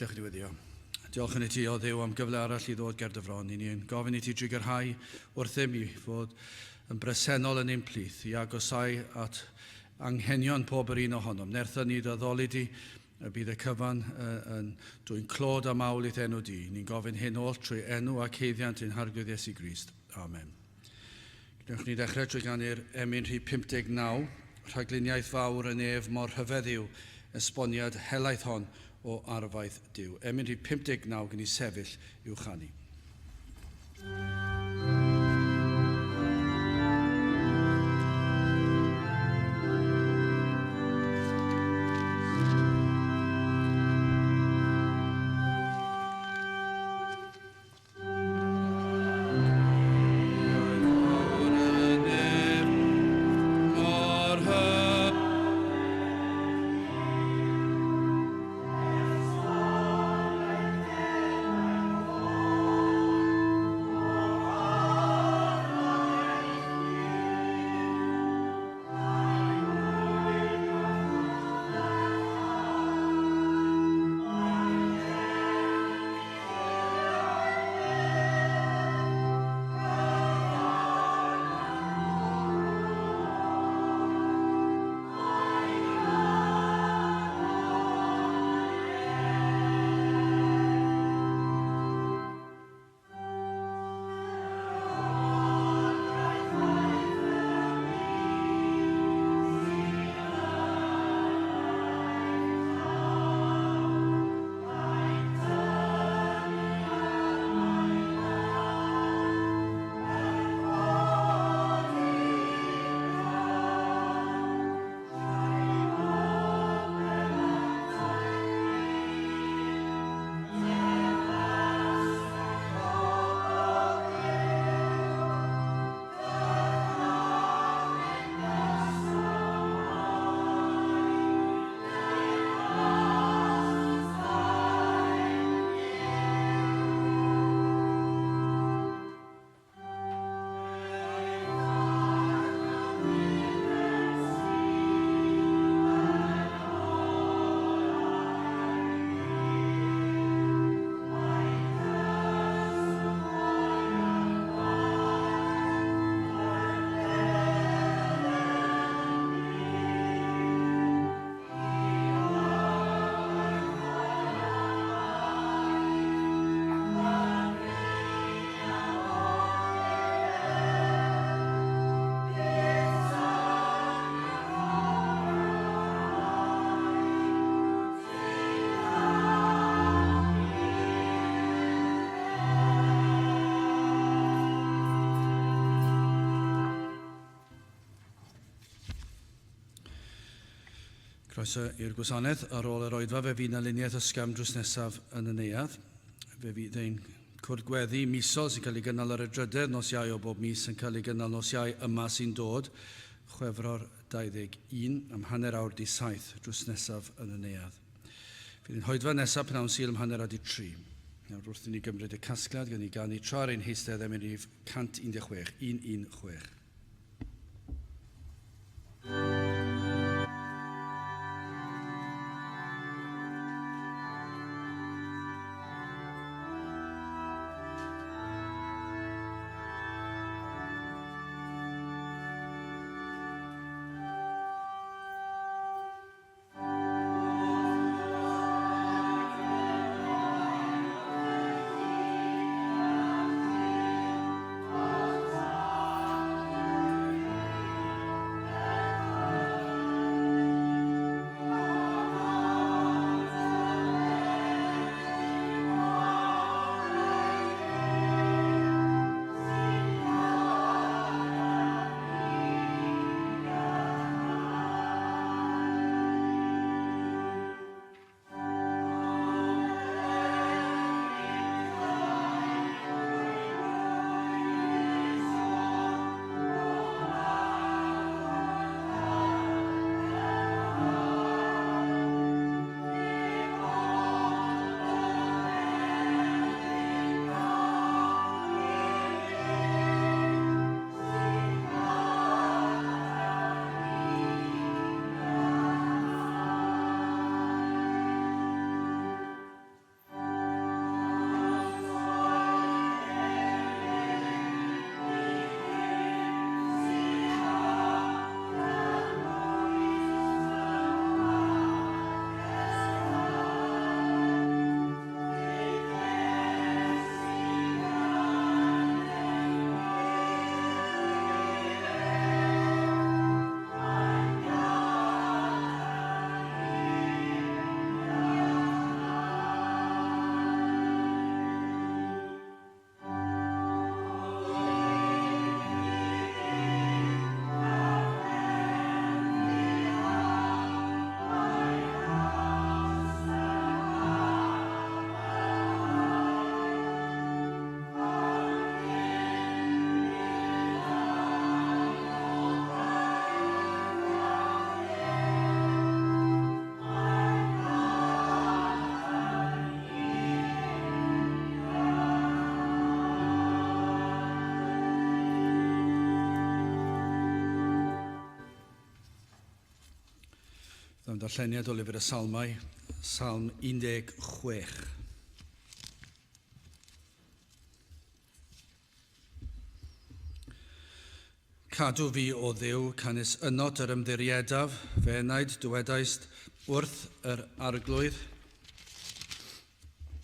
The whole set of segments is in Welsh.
Diolch i wedi. Diolch yn i ti o Dduw am gyfle arall i ddod ger dy fron. Ni'n gofyn i ti drigyrhau wrthym i fod yn bresennol yn ein plith i agosau at anghenion pob yr un ohonom. Nertha ni dy ddoli di y bydd y cyfan dwi'n clod a mawl i'th enw di. Ni'n gofyn hyn oll trwy enw ac heiddiant ein Arglwydd Iesu Grist. Amen. Gwnewch ni ddechrau trwy ganu'r emyn rhif 59, rhagluniaeth fawr yn ef mor hyfeddiw, esboniad helaeth hon o arfaeth Duw. Emyn rhif 59 gen i sefyll i'w chanu. Croeso i'r gwasanaeth ar ôl yr oedfa fe fydd na luniaeth ysgafn drws nesaf yn y neuadd. Fe fydd ein cwrdd gweddi misol sy'n cael ei gynnal ar y drydedd, nos Iau o bob mis yn cael ei gynnal nos Iau yma sy'n dod, Chwefror 21 am hanner awr di 7 drws nesaf yn y neuadd. Fydd ein hoedfa nesaf pnawn Salm hanner awr di 3. Nawr wrth i ni gymryd y casgliad gan i ganu tra'r ein heistedd emyn rhif 116, 116. Darlleniad o lyfr y Salmau, Salm 16. Cadw fi o Dduw, canis ynod yr ymddiriedaf, fe enaid dywedais wrth yr arglwydd.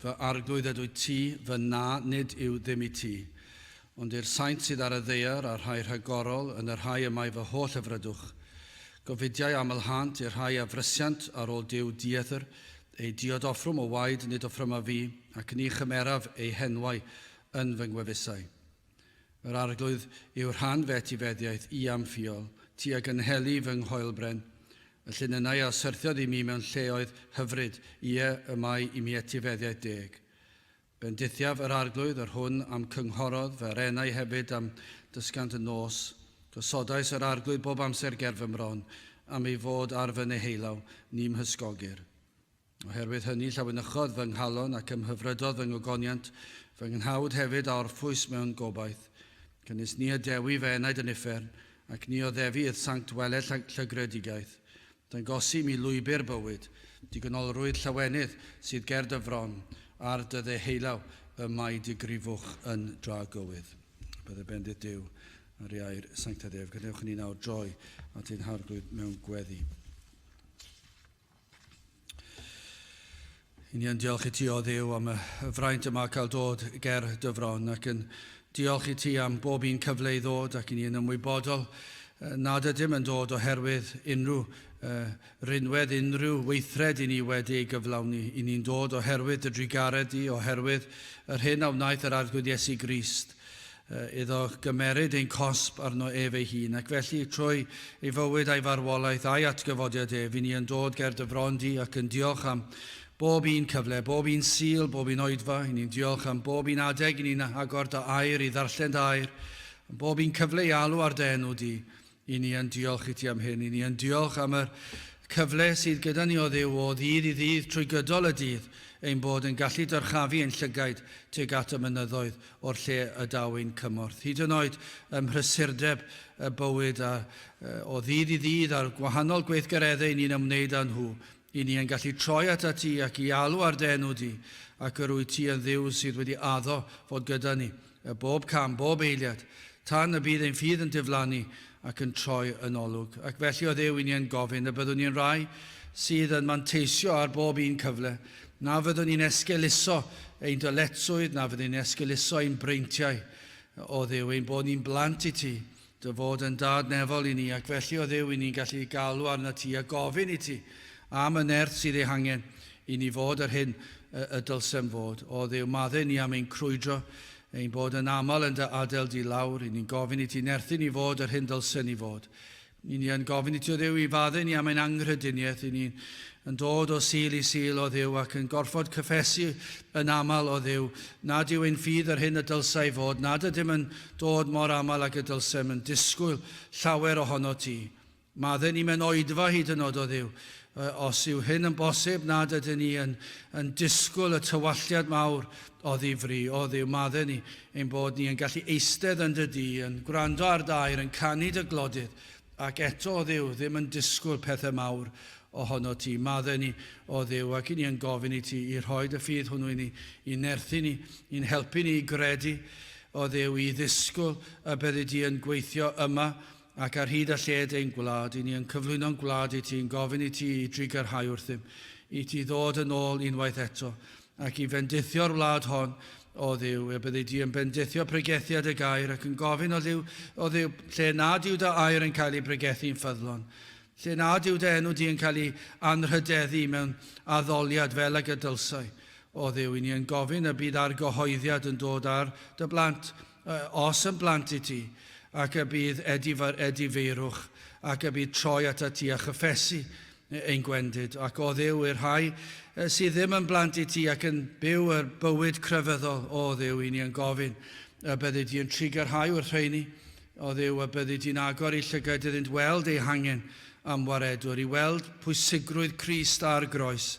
Fy arglwydd ydw ti, fy na nid yw ddim i ti. Ond i'r saint sydd ar y ddaear a'r rhai rhagorol yn yr rhai yma fy holl hyfrydwch. Gofidiau amlhant i'r rhai afrysiant ar ôl Duw dieithr, ei diodoffrwm o waed nid offrwm a fi, ac ni chymeraf ei henwau yn fy ngwefusau. Yr arglwydd yw'r rhan fe etifeddiaeth i am ffiol, ti a gynhelu fy nghoelbren. Y llunynau a syrthiodd i mi mewn lleoedd hyfryd, ie y mae i mi etifeddiaeth deg. Bendithiaf yr arglwydd yr hwn am cynghorodd, fe'r enau hefyd am dysgant y nos. Gosodais yr arglwydd bob amser ger fy mron, am ei fod ar fy neheilaw, ni'm hysgogir. Oherwydd hynny llawnychodd fy nghalon ac ymhyfrydodd fy ngogoniant, fy nghnhawd hefyd a orffwys mewn gobaith. Cynnes ni a dewi fe enaid yn uffern, ac ni o ddefi ydd sanct weled llygredigaidd. Dangosi mi lwybr bywyd, digonolrwydd llawenydd sydd ger dyfron, ar dy ddeheilaw y mae digrifwch yn dragywydd. Bydde bendith Duw ar iair sanctaidd. Gadewch ni nawr droi at ein harglwydd mewn gweddi. I ni yn diolch i ti o Dduw am y fraint yma cael dod ger dyfron ac yn diolch i ti am bob un cyfle i ddod ac i ni yn ymwybodol nad ydym yn dod oherwydd unrhyw rinwedd, unrhyw weithred i ni wedi ei gyflawni. I ni'n dod oherwydd y drigared i, oherwydd yr hyn a wnaeth yr arglwydd Iesu Grist iddo gymeryd ein cosb arno ef ei hun, ac felly trwy ei fywyd a'i farwolaeth a'i atgyfodiad ef, i ni yn dod ger dyfron di ac yn diolch am bob un cyfle, bob un sil, bob un oedfa. I ni'n diolch am bob un adeg i ni'n agor dy air, i ddarllen dy air, bob un cyfle i alw ar dy enw di. I ni yn diolch i ti am hyn. I ni yn diolch am yr cyfle sydd gyda ni o Dduw o ddydd i ddydd trwy gydol y dydd, ein bod yn gallu dyrchafu ein llygaid tuag at y mynyddoedd o'r lle y dawyn cymorth. Hyd yn oed mhrysurdeb y bywyd o ddydd i ddydd a'r gwahanol gweithgareddau ni'n ymwneud â nhw. I ni yn gallu troi at ti ac i alw ar denw di, ac yr wyt ti yn Dduw sydd wedi addo fod gyda ni, bob cam, bob eiliad, tan y bydd ein ffydd yn diflannu ac yn troi yn olwg. Ac felly o Dduw i ni yn gofyn y byddwn ni'n rai sydd yn manteisio ar bob un cyfle, na fyddwn ni'n esgeluso ein dyletswydd, na fyddwn ni'n esgeluso ein breintiau o Dduw, ein bod ni'n blant i ti, dy fod yn dad nefol i ni, ac felly o Dduw i ni'n gallu galw arna ti a gofyn i ti am y nerth sydd ei hangen i ni fod ar hyn y dylsem fod. O Dduw, madde ni am ein crwydro, ein bod yn aml yn dy adael di lawr, i ni'n gofyn i ti nerthu ni fod ar hyn dylsen ni fod. I ni yn gofyn i ti o Dduw i fadde ni am ein anghrediniaeth, i ni'n dod o sil i sil o Dduw ac yn gorfod cyffesu yn aml o Dduw, nad yw ein ffydd ar hyn y dylsau fod, nad ydym yn dod mor aml ac y dylsem yn disgwyl llawer ohono ti. Madde ni mewn oedfa hyd yn oed o Dduw, os yw hyn yn bosib, nad ydyn ni yn disgwyl y tywalliad mawr o ddifri. O Dduw, madde ni ein bod ni yn gallu eistedd yn dy di, yn gwrando ar dair, yn canu dy glodydd, ac eto o Dduw ddim yn disgwyl pethau mawr ohono ti. Madde ni o Dduw, ac i ni yn gofyn i ti i rhoi dy ffydd hwnnw i ni, i nerthu ni, i'n helpu ni i gredu o Dduw, i ddisgwyl y byddi di yn gweithio yma ac ar hyd a lled ein gwlad. I ni yn cyflwyno'n gwlad i ti, yn gofyn i ti i drigarhau wrthym, i ti ddod yn ôl unwaith eto, ac i fendithio'r wlad hon o Dduw, y byddi di yn bendithio pregethiad y gair, ac yn gofyn o Dduw, lle nad yw dy air yn cael ei bregethu'n ffyddlon, lle nad yw dy enw di yn cael ei anrhydeddu mewn addoliad fel ag y dylsau. O Dduw, i ni yn gofyn y bydd argyhoeddiad yn dod ar dy blant, os yn blant i ti, ac y bydd edifeirwch, ac y bydd troi at ti a chyffesu ein gwendid. Ac o Dduw, i'r rhai sydd ddim yn blant i ti ac yn byw yr bywyd crefyddol, o Dduw, i ni yn gofyn y byddi di yn trigarhau wrth rheini. O Dduw, y byddi di'n agor i llygaid iddynt weld ei hangen am waredwr, i weld pwysigrwydd Crist ar groes,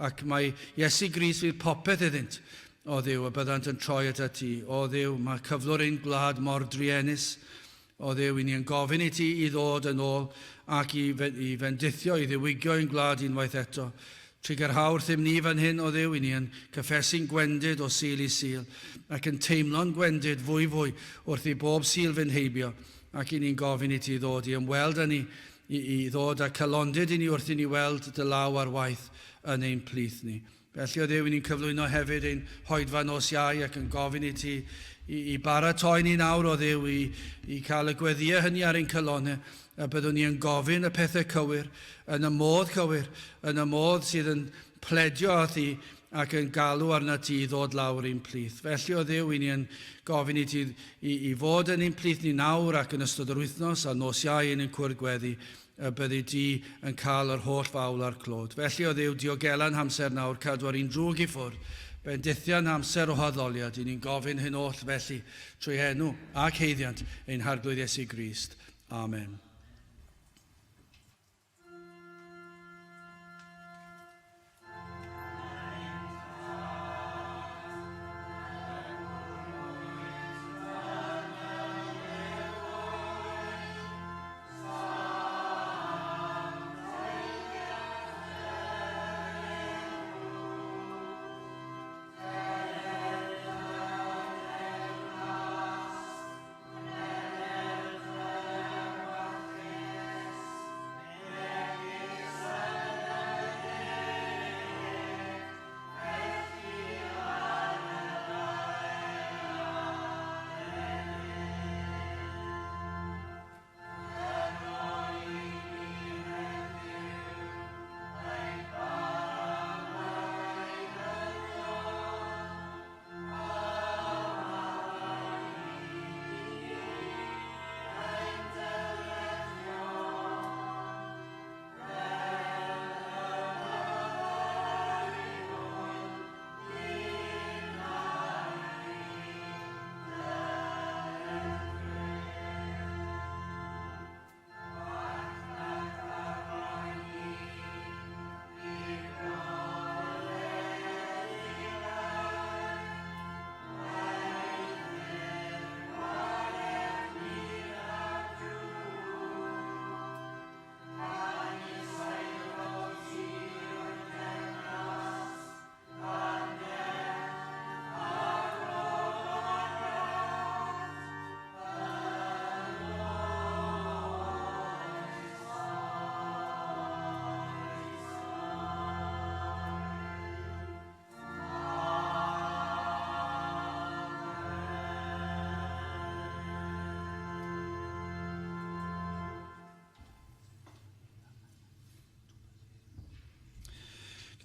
ac mae Iesu Grist fydd popeth iddynt. O Dduw, y byddant yn troi at ti. O Dduw, mae cyflwr ein gwlad mor driennus, O Dduw, i ni yn gofyn i ti i ddod yn ôl ac i fendithio, i ddiwygio ein gwlad unwaith eto. Trigyrhaw wrthym ni fan hyn, o Dduw, i ni yn cyffesu'n gwendid o sil i sil, ac yn teimlo'n gwendid fwy wrth i bob sil fy'n heibio, ac i ni'n gofyn i ti ddod i ymweld â ni, i ddod â calondid i ni wrth i ni weld dy law ar waith yn ein plith ni. Felly, o Dduw, i ni'n cyflwyno hefyd ein hoedfa nos Iau ac yn gofyn i ti i baratoi ni nawr, o Dduw, i cael y gweddiau hynny ar ein cylonau, a byddwn ni yn gofyn y pethau cywir, yn y modd cywir, yn y modd sydd yn pledio â ti ac yn galw arna ti i ddod lawr ein plith. Felly, o Dduw, i ni yn gofyn i ti i fod yn ein plith ni nawr ac yn ystod yr wythnos a nos Iau yn ein cwrdd gweddi, y byddi di yn cael yr holl fawl a'r clod. Felly, o Dduw, diogelan hamser nawr, cadw ar un drwg i ffwrdd, bendithian amser o haddoliad, i ni'n gofyn hyn oll felly trwy enw ac heiddiant ein Arglwydd Iesu Grist. Amen.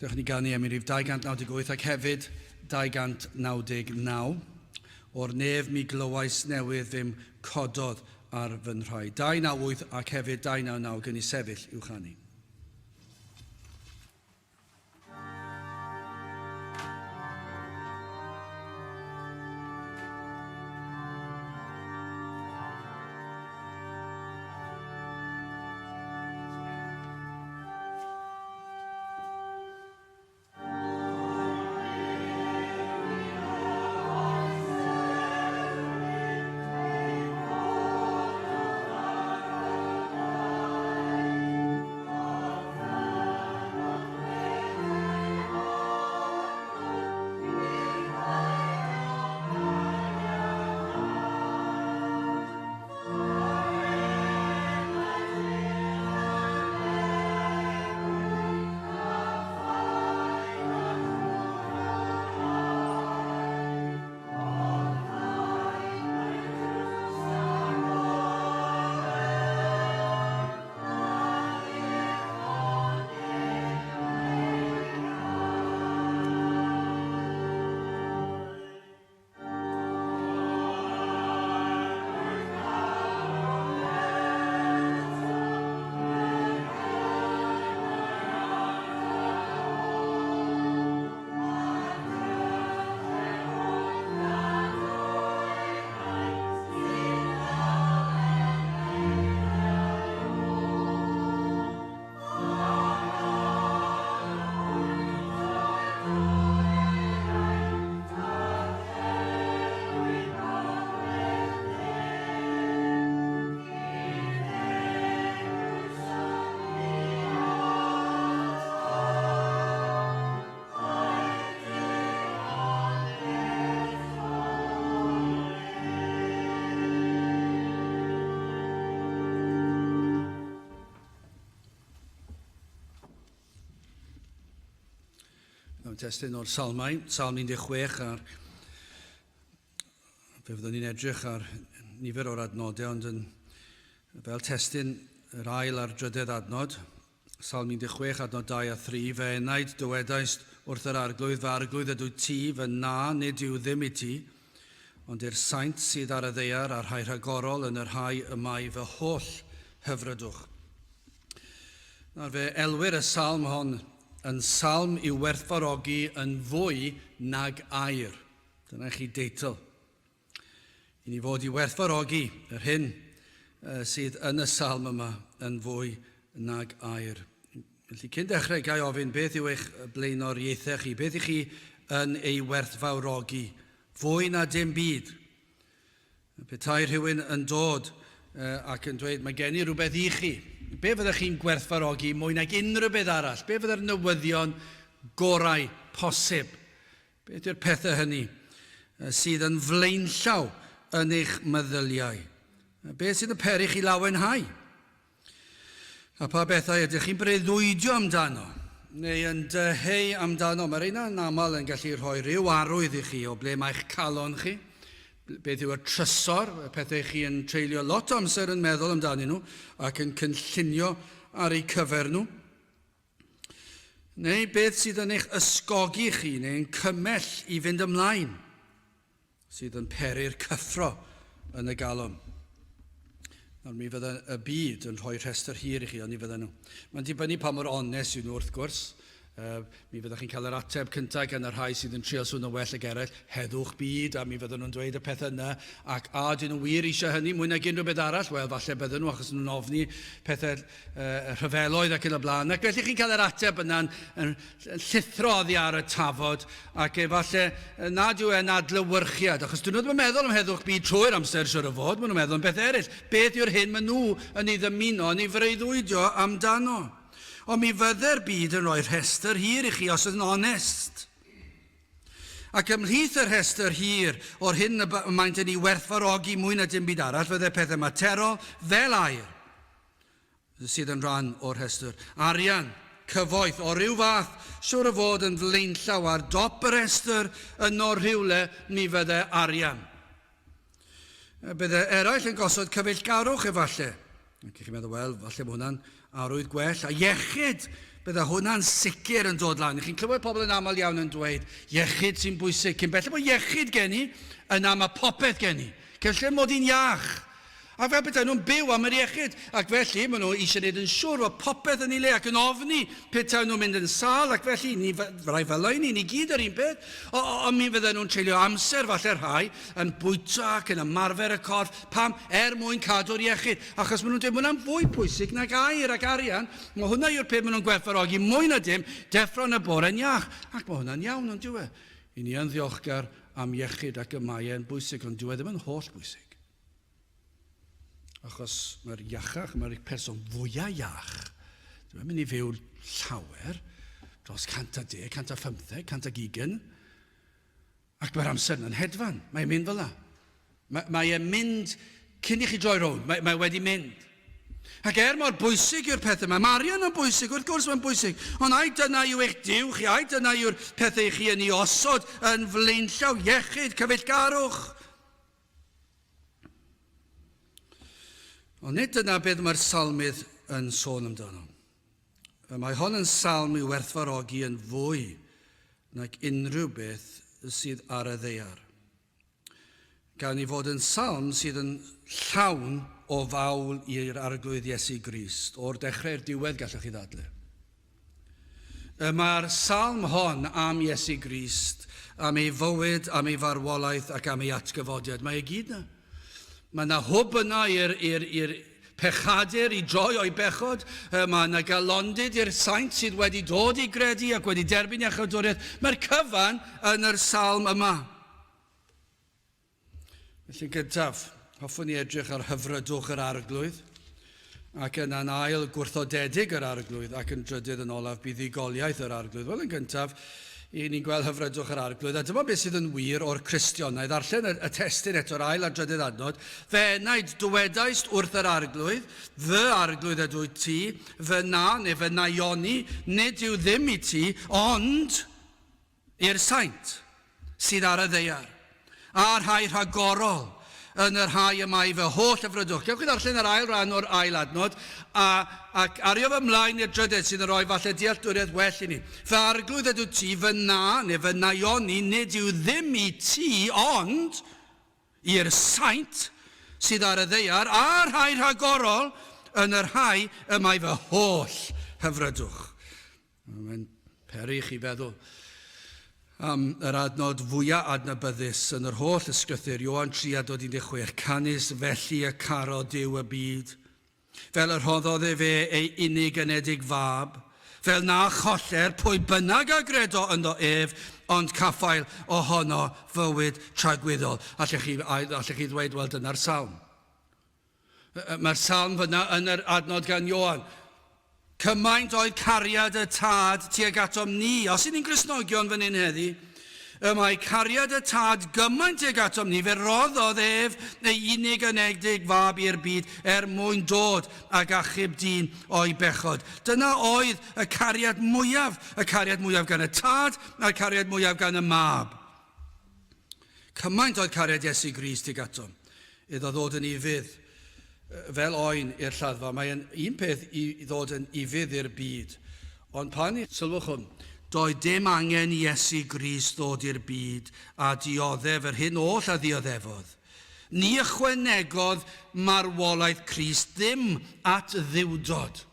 Gydwch ni ganu Emynau 298 ac hefyd 299. O'r nef mi glywais newydd ddim cododd ar fy nhraed. 298 ac hefyd 299 gen i sefyll i'w chanu. testyn o'r Salmau, Salm 16 ar fe fyddwn ni'n edrych ar nifer o'r adnodau, ond fel testyn yr ail ar drydydd adnod, Salm 16 adnod 2 a 3, fe enaid dywedais wrth yr arglwydd, fe arglwydd ydw ti, fe na, nid yw ddim i ti, ond i'r saint sydd ar y ddeiar a'r rhai rhagorol yn yr rhai ymau fy holl hyfrydwch. Nawr fe elwyr y salm hon yn salm i'w werthfawrogi yn fwy nag air. Dyna chi deitl. I ni fod i werthfawrogi yr hyn sydd yn y salm yma yn fwy nag air. Felly cyn dechrau gai ofyn beth yw eich blaenoriaethau chi, beth ych chi yn ei werthfawrogi, fwy na dim byd. Petai rhywun yn dod ac yn dweud mae gen i rhywbeth i chi, be fyddech chi'n gwerthfawrogi mwy nag unrhyw beth arall? Be fydde'r newyddion gorau posib? Beth yw'r pethau hynny sydd yn flaenllaw yn eich meddyliau? Beth sydd yn peri chi lawenhau? A pa bethau ydych chi'n breuddwydio amdano? Neu yn dyheu amdano? Mae rheina yn aml yn gallu rhoi rhyw arwydd i chi o ble mae'ch calon chi. Beth yw y trysor, y pethau chi yn treulio lot o amser yn meddwl amdanyn nhw ac yn cynllunio ar eu cyfer nhw. Neu beth sydd yn eich ysgogi chi neu'n cymell i fynd ymlaen, sydd yn peri'r cyffro yn y galon. Nawr mi fydda y byd yn rhoi rhestr hir i chi, ond ni fydda nhw. Mae'n dibynnu pa mor onest yw nhw wrth gwrs. Mi fyddwch chi'n cael yr ateb cyntaf gan yr rhai sydd yn trio swn o well ag eraill, heddwch byd, a mi fydden nhw'n dweud y pethau yna, ac dyn nhw wir eisiau hynny mwy nag unrhyw beth arall, wel falle bydden nhw achos nhw'n ofni pethau rhyfeloedd ac yn y blaen. Ac felly chi'n cael yr ateb yna'n llithro oddi ar y tafod, ac efallai nad yw e'n adlewyrchiad, achos dyn nhw ddim yn meddwl am heddwch byd trwy'r amser siwr o fod, maen nhw'n meddwl am beth eraill. Beth yw'r hyn maen nhw yn ei ddymuno, yn ei freuddwydio amdano? Ond mi fydde'r byd yn rhoi rhestr hir i chi os ydyn onest. Ac ymhlith yr rhestr hir o'r hyn y maent yn ei werthfawrogi mwy na dim byd arall, fydde pethau materol fel air sydd yn rhan o'r rhestr. Arian, cyfoeth o ryw fath, siwr o fod yn flaenllaw ar dop y rhestr yn o'r rhywle mi fydde arian. Bydde eraill yn gosod cyfeillgarwch efallai. Ac chi'n meddwl, wel, falle mae hwnna'n arwydd gwell. A iechyd, bydde hwnna'n sicr yn dod lan. Chi'n clywed pobl yn aml iawn yn dweud, iechyd sy'n bwysig. Cyn belled bod iechyd gen i, yna mae popeth gen i. Cellir mod i'n iach. A fel bydde nhw'n byw am yr iechyd. Ac felly, maen nhw eisiau gwneud yn siŵr bod popeth yn ei le ac yn ofni petawn nhw'n mynd yn sal. Ac felly, rai fel ein ni gyd yr un peth. Ond mi fydde nhw'n treulio amser falle rhai yn bwyta ac yn ymarfer y corff. Pam? Mwyn cadw'r iechyd. Achos maen nhw'n dweud, hwnna'n fwy pwysig nag air ac arian. Mae hwnna yw'r peth maen nhw'n gwerthfawrogi mwy na dim deffro'n y bore'n iach. Ac mae hwnna'n iawn, ond diwe. I ni yn ddiolchgar am iechyd ac y mae e'n bwysig, ond diwe ddim yn holl bwysig. Achos mae'r iachach, mae'r person fwyaf iach. Dwi'n mynd i fyw llawer dros 110, 115, 120. Ac mae'r amser yn hedfan. Mae'n mynd fel yna. Mae'n mynd cyn i chi droi rownd. Mae wedi mynd. Ac mor bwysig yw'r pethau yma. Mae arian yn bwysig, wrth gwrs mae'n bwysig. Ond dyna yw eich diw chi, dyna yw'r pethau chi yn ei osod yn flaenllaw, iechyd, cyfeillgarwch. Ond nid dyna beth mae'r salmydd yn sôn amdano. Mae hon yn salm i'w werthfawrogi yn fwy nag unrhyw beth sydd ar y ddeiar. Gan ei fod yn salm sydd yn llawn o fawl i'r arglwydd Iesu Grist, o'r dechrau'r diwedd gallwch chi ddadlau. Mae'r salm hon am Iesu Grist, am ei fywyd, am ei farwolaeth ac am ei atgyfodiad. Mae e gyd yna. Mae yna hwb yna i'r pechadur i droi o'i bechod. Mae yna galondyd i'r saint sydd wedi dod i gredu ac wedi derbyn iachawdwriaeth. Mae'r cyfan yn yr salm yma. Felly gyntaf, hoffwn ni edrych ar hyfrydwch yr arglwydd ac yna'n ail gwrthodedig yr arglwydd ac yn drydydd yn olaf buddigoliaeth yr arglwydd. Wel, yn gyntaf, i ni'n gweld hyfrydwch yr arglwydd. A dyma beth sydd yn wir o'r Cristionau. Ddarllen y testyn eto'r ail a drydydd adnod. Fe enaid dywedais wrth yr arglwydd, fy arglwydd ydw ti, fy na neu fy naioni, nid yw ddim i ti, ond i'r saint sydd ar y ddeiar, a'r rhai rhagorol yn yr rhai yma i fy holl Hyfrydwch. Gewch chi ddarllen yr ail ran o'r ail adnod, ac ario fy mlaen i'r drydydd sydd yn rhoi falle dealltwriaeth well i ni. Fy arglwydd ydw ti fy na, neu fy naioni, nid yw ddim i ti, ond i'r saint sydd ar y ddeiar, a'r rhai rhagorol yn yr rhai yma i fy holl Hyfrydwch. Mae'n peri chi feddwl am yr adnod fwyaf adnabyddus yn yr holl ysgrythur, Ioan 3:16, canys felly y caro Duw y byd, fel yr rhoddodd e fe ei unig ynedig fab, fel na choller pwy bynnag a gredo ynddo ef, ond caffael ohono fywyd tragwyddol. Allech chi ddweud, wel, dyna'r Salm. Mae'r Salm fyna yn yr adnod gan Ioan. Cymaint oedd cariad y tad tuag atom ni. Os ydyn ni'n Gristnogion fan hyn heddi, mae cariad y tad gymaint tuag atom ni, fe roddodd ef ei unig ynedig fab i'r byd mwyn dod ag achub dyn o'i bechod. Dyna oedd y cariad mwyaf gan y tad, a'r cariad mwyaf gan y mab. Cymaint oedd cariad Iesu Grist tuag atom, iddo ddod yn ifydd fel oen i'r lladdfa. Mae'n un peth i ddod yn ifydd i'r byd. Ond pan sylwch hwn, doedd dim angen Iesu Grist ddod i'r byd a dioddef yr hyn oll a ddioddefodd. Ni ychwanegodd marwolaeth Crist ddim at ddiwdod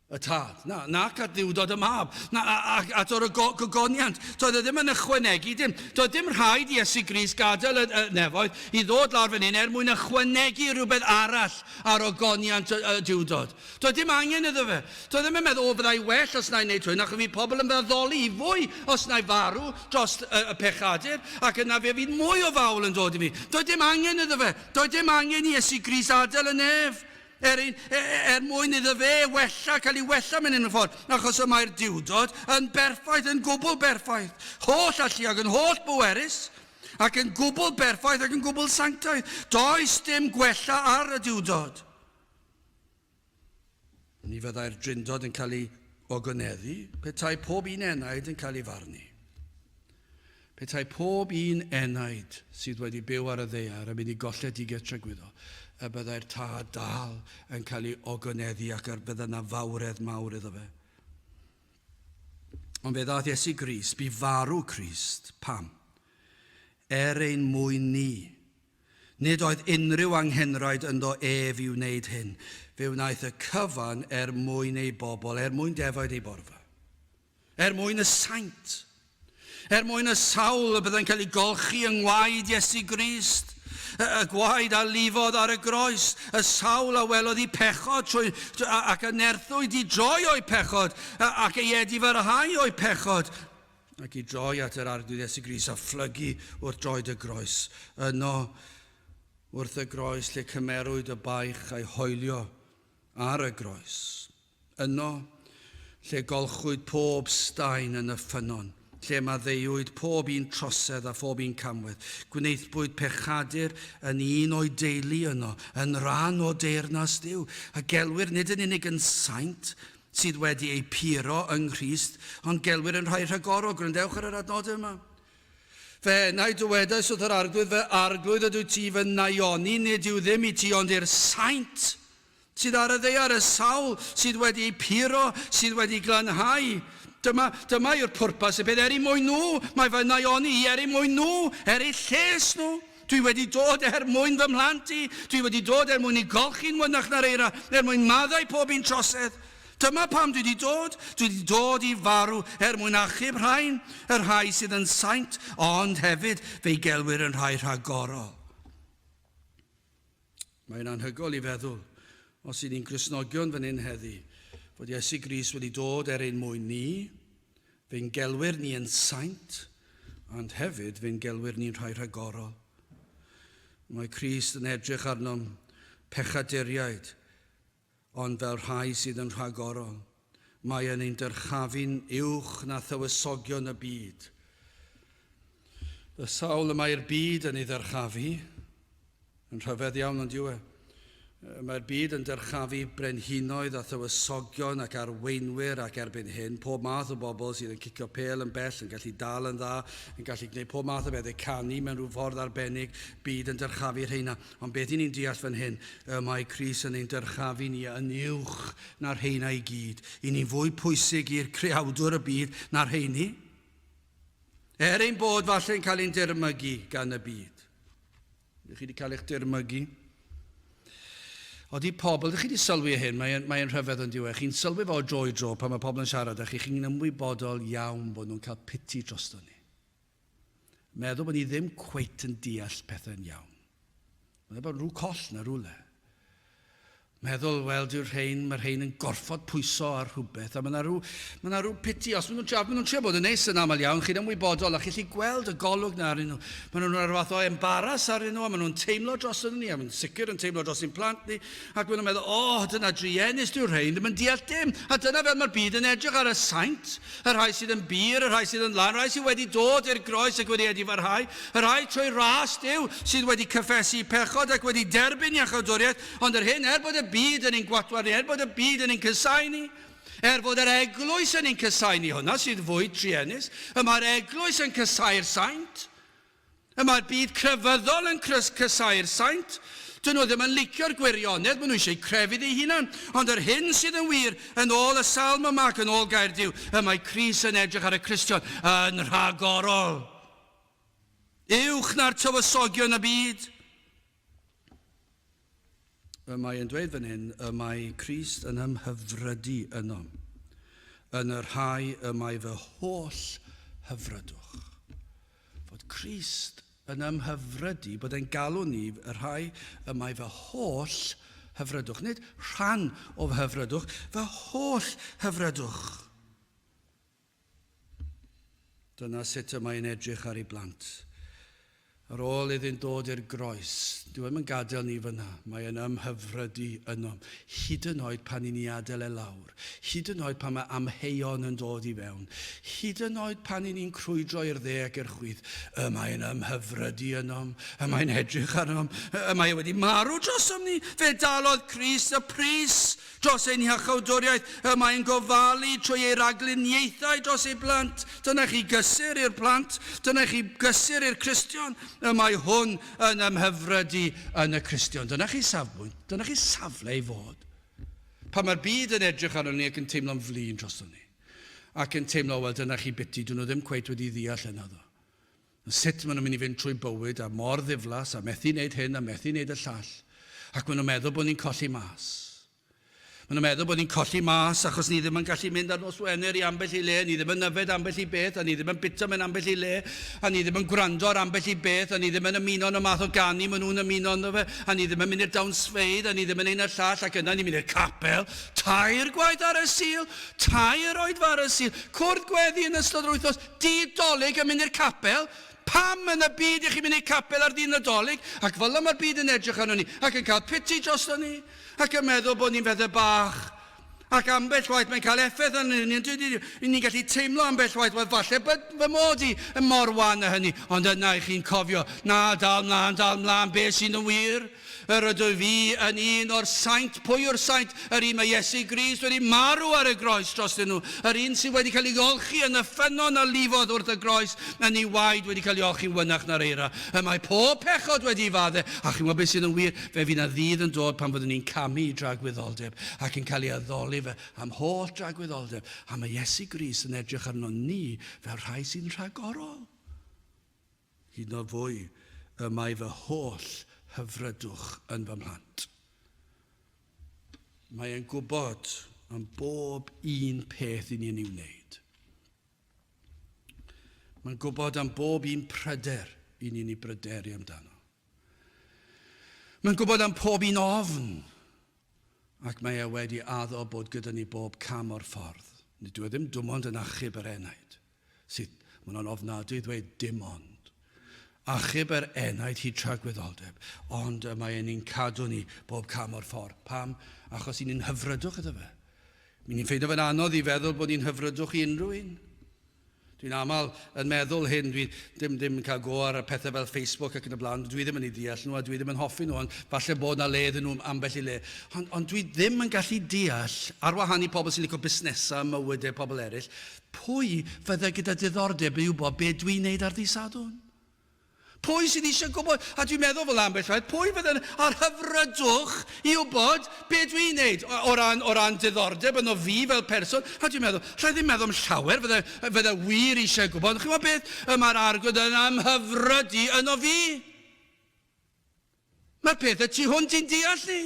y tad, nac at ddiwdod y mab, at o'r gogoniant. Doedd e ddim yn ychwanegu dim. Doedd dim rhaid Iesu Grist gadael y nefoedd i ddod lawr fan hyn mwyn ychwanegu rhywbeth arall ar ogoniant y diwdod. Doedd dim angen iddo fe. Doedd ddim yn meddwl, fyddai well os na i wneud trwy, nach fi pobl yn feddoli i fwy os na i farw dros y pechadur, ac yna fe fydd mwy o fawl yn dod i mi. Doedd dim angen iddo fe. Doedd dim angen Iesu Grist adael y nef. Mwyn iddo fe cael ei wella mewn un ffordd, achos y mae'r diwdod yn berffaith, yn gwbl berffaith, holl alluog, yn holl bwerus, ac yn gwbl berffaith ac yn gwbl sanctaidd. Does dim gwella ar y diwdod. Ni fyddai'r drindod yn cael ei ogoneddu, petai pob un enaid yn cael ei farnu. Petai pob un enaid sydd wedi byw ar y ddeiar yn mynd i golledigaeth tragwyddo, y byddai'r tad dal yn cael ei ogoneddu ac bydda yna fawredd mawr iddo fe. Ond fe ddaeth Iesu Grist, bu farw Crist, pam? Ein mwyn ni. Nid oedd unrhyw anghenraid ynddo ef i wneud hyn. Fe wnaeth y cyfan mwyn ei bobl, mwyn defaid ei borfa. Mwyn y saint. Mwyn y sawl y bydda'n cael ei golchi yng ngwaed Iesu Grist. Y gwaed a lifodd ar y groes, y sawl a welodd i pechod ac y nerthwyd i droi o'i pechod ac ei edifyrhau o'i pechod ac i droi at yr arglwydd Iesu Grist a phlygu wrth droed y groes. Yno, wrth y groes lle cymerwyd y baich a'i hoelio ar y groes. Yno, lle golchwyd pob staen yn y ffynon, lle maddeuwyd pob un trosedd a pob un camwedd. Gwneithbwyd pechadur yn un o'i deulu yno, yn rhan o deyrnas Duw. A gelwyr nid yn unig yn saint sydd wedi ei puro yng Nghrist, ond gelwyr yn rhai rhagorol. Gwrandewch ar yr adnodau yma. Fe na i dywedais wrth yr arglwydd, fe arglwydd ydw ti fy naioni, nid yw ddim i ti, ond i'r saint sydd ar y ddeiar, y sawl sydd wedi ei puro, sydd wedi glanhau. Dyma yw'r pwrpas y beth mwyn nhw. Mae fy naioni i mwyn nhw, eu lles nhw. Dwi wedi dod mwyn fy mhlant i. Dwi wedi dod mwyn i golchi'n mynach na'r eira, mwyn maddau pob un trosedd. Dyma pam dwi wedi dod. Dwi wedi dod i farw mwyn achub rhain, yr rhai sydd yn saint, ond hefyd fe'i gelwyr yn rhai rhagorol. Mae'n anhygol i feddwl, os ydyn ni'n Gristnogion fan hyn heddi, fod Iesu Grist wedi dod ein mwyn ni, fe'n gelwyr ni yn saint, ond hefyd fe'n gelwyr ni'n rhai rhagorol. Mae Crist yn edrych arnom pechaduriaid, ond fel rhai sydd yn rhagorol. Mae yn ein dyrchafu'n uwch na thywysogion y byd. Y sawl y mae'r byd yn ei ddyrchafu, yn rhyfedd iawn ond yw e. Mae'r byd yn dyrchafu brenhinoedd a thywysogion ac arweinwyr ac erbyn hyn. Pob math o bobl sydd yn cicio pel yn bell, yn gallu dal yn dda, yn gallu gwneud pob math o bethau canu mewn rhyw ffordd arbennig, byd yn dyrchafu rheina. Ond beth i ni'n deall fan hyn, mae Cris yn ein dyrchafu ni yn uwch na'r rheina i gyd. I ni'n fwy pwysig i'r creawdwr y byd na'r rheini. Ein bod falle'n cael ein dirmygu gan y byd. Ydych chi wedi cael eich dirmygu? Oeddi pobl, ydych chi wedi sylwi hyn, mae'n rhyfedd yn diwedd. Chi'n sylwi fo drwy dro pan mae pobl yn siarad â chi, chi'n ymwybodol iawn bod nhw'n cael piti drosto ni. Meddwl bod ni ddim cweit yn deall pethau'n iawn. Mae'n bod rhyw coll na rhywle. Meddwl, wel, mae'r rhain yn gorfod pwyso ar rhywbeth, a mae yna rhyw piti, os maen nhw'n trio bod yn neis yn aml iawn, chi'n ymwybodol, a chi'n gallu gweld y golwg na arnyn nhw. Maen nhw'n rhywbeth fath o embaras arnyn nhw, a maen nhw'n teimlo dros ni, a maen nhw'n sicr yn teimlo dros ein plant ni, ac maen nhw'n meddwl, dyna drienis dyw'r rhain, ddim yn deall dim, a dyna fel mae'r byd yn edrych ar y saint, y rhai sydd yn bir, y rhai sydd yn lan, y rhai sydd wedi dod i'r groes ac wedi edifarhau, y rhai trwy ras Duw sydd wedi cyffesu pechod ac wedi derbyn iachawdwriaeth, ond yr hyn bod y byd yn ein gwatwar, bod y byd yn ein cysau ni, bod yr eglwys yn ein cysau ni, hwnna sydd fwy trienus, mae'r eglwys yn cysau'r saint, mae'r byd crefyddol yn cysau'r saint, dyn nhw ddim yn licio'r gwirionedd, maen nhw eisiau crefydd eu hunan, ond yr hyn sydd yn wir yn ôl y Salm yma ac yn ôl Gaerdyw, mae Cris yn edrych ar y Cristion yn rhagorol. Uwch na'r tywysogion y byd. Mae'n dweud fan hyn, mae Crist yn ymhyfrydu yno. Yn yr rhai mae fy holl hyfrydwch. Fod Crist yn ymhyfrydu, bod e'n galw ni y rhai mae fy holl hyfrydwch. Nid rhan o fy hyfrydwch, fy holl hyfrydwch. Dyna sut mae'n edrych ar ei blant. Ar ôl iddy'n dod i'r groes, dyw e'n gadael ni fyna, mae yn ymhyfrydu yno. Hyd yn oed pan i ni adael e lawr, hyd yn oed pan mae amheuon yn dod i fewn, hyd yn oed pan i ni'n crwydro i'r dde ac i'r chwydd, mae'n ymhyfrydu yno, mae'n edrych arno, mae wedi marw drosom ni, fe dalodd Crist y pris dros ein iachawdwriaeth, mae'n gofalu trwy ei ragluniaethau dros ei blant. Dyna chi gysur i'r plant, dyna chi gysur i'r Cristion, mae hwn yn ymhyfrydu yn y Cristion. Dyna chi safbwynt, dyna chi safle i fod. Pan mae'r byd yn edrych arno ni ac yn teimlo'n flin dros ni, ac yn teimlo, wel, dyna chi biti, dyn nhw ddim cweit wedi ddeall yna ddo. Sut maen nhw'n mynd i fynd trwy bywyd a mor ddiflas a methu wneud hyn a methu wneud y llall, ac maen nhw'n meddwl bod ni'n colli mas. Maen nhw'n meddwl bod ni'n colli mas achos ni ddim yn gallu mynd ar nos Wener i ambell i le, ni ddim yn yfed ambell i beth, a ni ddim yn bita mewn ambell i le, a ni ddim yn gwrando ar ambell i beth, a ni ddim yn ymuno yn y math o ganu maen nhw'n ymuno yn fe, a ni ddim yn mynd i'r dawnsfeidd, a ni ddim yn ein y llall, ac yna ni'n mynd i'r capel, 2 gwaith ar y sil, 2 oed ar y sil, cwrdd gweddi yn ystod yr wythnos, di-dolig yn mynd i'r capel. Pam yn y byd i chi mynd i'r capel ar ddyn nadolig, ac fel mae'r byd yn edrych arno ni, ac yn cael piti drosto ni, ac yn meddwl bod ni'n feddau bach, ac ambell waith mae'n cael effaith yn ni, ni'n gallu teimlo ambell waith, wel falle fy mod i yn mor wan a hynny, ond yna i chi'n cofio, na, dal mlaen, beth sy'n yn wir, rydw fi yn un o'r saint, pwy o'r saint, yr un mae Iesu Grist wedi marw ar y groes dros nhw, yr un sydd wedi cael ei olchi yn y ffynon a lifodd wrth y groes, yn ei waed wedi cael ei olchi'n wynach na'r eira. Mae pob pechod wedi ei faddau, a chi'n gwybod beth sydd yn wir, fe fydd na ddydd yn dod pan fyddwn ni'n camu i dragwyddoldeb, ac yn cael ei addoli fe am holl dragwyddoldeb, a mae Iesu Grist yn edrych arno ni fel rhai sy'n rhagorol. Hyd yn oed fwy, mae fy holl hyfrydwch yn fy mhlant. Mae e'n gwybod am bob un peth i ni'n ei wneud. Mae'n gwybod am bob un pryder i ni'n ei bryderu amdano. Mae'n gwybod am pob un ofn, ac mae e wedi addo bod gyda ni bob cam o'r ffordd. Nid yw e ddim dim ond yn achub yr enaid, sydd mae'n ofnadwy ddweud dim ond. Achub yr enaid hyd tragwyddoldeb, ond mae e'n cadw ni bob cam o'r ffordd. Pam? Achos ni'n hyfrydwch iddo fe. Ni'n ffeindio fe'n anodd i feddwl bod ni'n hyfrydwch i unrhyw un. Dwi'n aml yn meddwl hyn, dwi ddim yn cael go ar y pethau fel Facebook ac yn y blaen, dwi ddim yn ei deall nhw a dwi ddim yn hoffi nhw, ond falle bod na le iddyn nhw ambell i le. Ond dwi ddim yn gallu deall, ar wahân i pobl sy'n licio busnesau, mywydau pobl eraill, pwy fydde gyda diddordeb i wybod be dwi'n neud ar ddydd Sadwrn? Pwy sydd eisiau gwybod, a dwi'n meddwl fel ambell waith, pwy fydde'n ar Hyfrydwch i wybod be dwi'n neud o ran diddordeb yno fi fel person, a dwi'n meddwl, lle ddim meddwl am llawer, fydde wir eisiau gwybod, chi'n meddwl beth, mae'r Arglwydd yn amhyfrydu yno fi. Mae'r pethau tu hwnt i'n deall ni.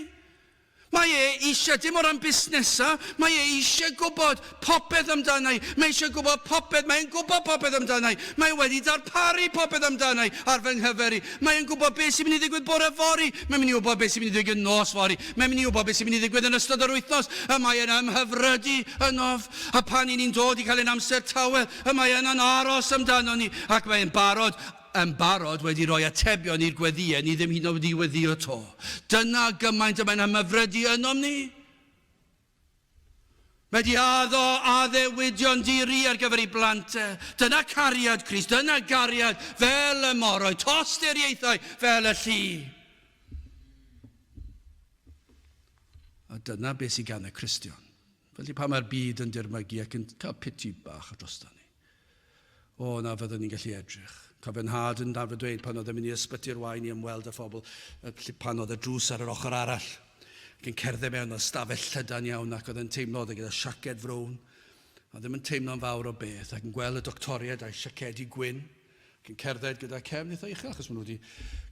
Mae eisiau, dim o ran busnesau, mae eisiau gwybod popeth amdanau. Mae eisiau gwybod popeth, mae'n gwybod popeth amdanau. Mae wedi darparu popeth amdanau ar fy nghyfer i. Mae'n gwybod beth sy'n mynd i ddigwydd bore fori. Mae'n mynd i wybod beth sy'n mynd i ddigwydd nos fori. Mae'n mynd i wybod beth sy'n mynd i ddigwydd yn ystod yr wythnos. A mae yna ymhyfrydu ynof. A pan ni'n dod i cael ein amser tawel, a mae yna'n aros amdano ni. Ac mae'n barod wedi rhoi atebion i'r gweddïau ni ddim hyd yn oed wedi weddio to. Dyna gymaint y mae'n ymhyfrydu ynom ni. Mae di addewidion diri ar gyfer ei blantau. Dyna cariad Crist, dyna gariad fel y moroi, tosturiaethau fel y llu. A dyna beth sy'n gan y Cristion. Felly pa mae'r byd yn dirmygu ac yn cael piti bach drosto ni. O, na fyddwn ni'n gallu edrych. Cofyn had yn dafod dweud pan oedd yn mynd i ysbytu'r wain i ymweld â phobl, pan oedd y drws ar yr ochr arall. Ac yn cerdded mewn o stafell llydan iawn ac oedd yn teimlo oedd gyda siaced frown. A ddim yn teimlo'n fawr o beth ac yn gweld y doctoriaid a'i siacedi gwyn. Ac yn cerdded gyda cefn eitha uchel achos maen nhw wedi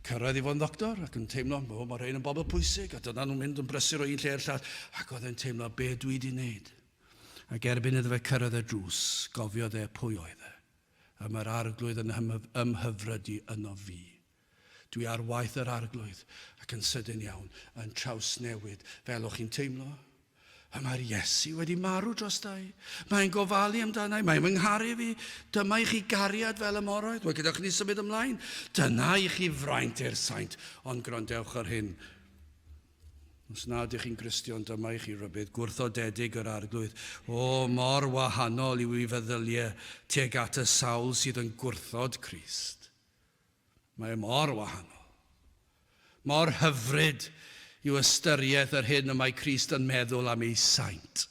cyrraedd i fod yn doctor ac yn teimlo, mae rhain yn bobl pwysig a dyna nhw'n mynd yn brysur o un lle i'r llall ac oedd yn teimlo be dwi wedi wneud. Ac erbyn iddo fe cyrraedd y drws, gofiodd e pwy oedd e. A mae'r Arglwydd yn ymhyfrydu yno fi. Dwi ar waith yr Arglwydd ac yn sydyn iawn, yn trawsnewid fel o'ch chi'n teimlo. A mae'r Iesu wedi marw drostai. Mae'n gofalu amdana, mae'n fy ngharu fi. Dyma i chi gariad fel y moroedd. Wel, gyda chi symud ymlaen. Dyna i chi fraint i'r saint, ond grandewch ar hyn. Os nad ych chi'n Gristion, dyma i chi rybydd gwrthodedig yr Arglwydd. O, mor wahanol yw ei feddyliau tuag at y sawl sydd yn gwrthod Crist. Mae mor wahanol. Mor hyfryd yw ystyriaeth yr hyn y mae Crist yn meddwl am ei saint.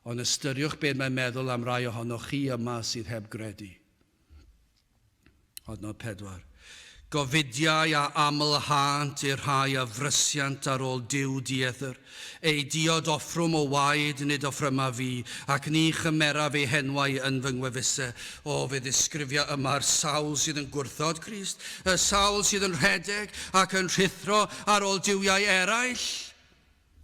Ond ystyriwch beth mae'n meddwl am rai ohonoch chi yma sydd heb gredu. Adnod 4. Gofidiau a amlhant i'r rhai a frysiant ar ôl diw dieithr, ei diod offrwm o waed nid offryma fi, ac ni chymera fe henwau yn fy ngwefusau. O, fe ddisgrifio yma'r sawl sydd yn gwrthod Crist, y sawl sydd yn rhedeg ac yn rhithro ar ôl diwiau eraill.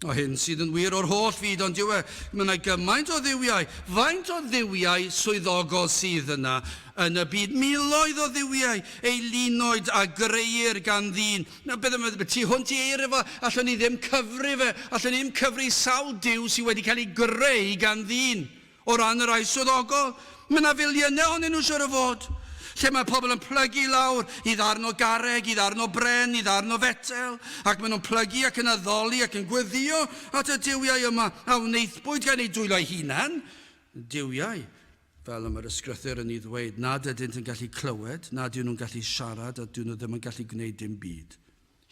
O hyn sydd yn wir o'r holl fyd, ond diwe, mae yna gymaint o ddiwiau. Faint o ddiwiau swyddogol sydd yna yn y byd? Miloedd o ddiwiau, ei lunoed a greir gan ddyn. Na beth yma, ti hwnt i eir efo, allwn ni ddim cyfru fe, allwn ni ddim cyfru sawl diw sydd wedi cael ei greu gan ddyn. O ran yr ai swyddogol, mae yna filiynau ohonyn nhw siŵr o fod. Lle mae pobl yn plygu lawr i ddarno garreg, i ddarno bren, i ddarno fetel, ac maen nhw'n plygu ac yn addoli ac yn gweddio at y diwiau yma, a wneithbwyd gan ei dwylo ei hunan. Diwiau, fel yma'r ysgrythyr yn ei ddweud, nad ydynt yn gallu clywed, nad ydyn nhw'n gallu siarad, a dyn nhw ddim yn gallu gwneud dim byd.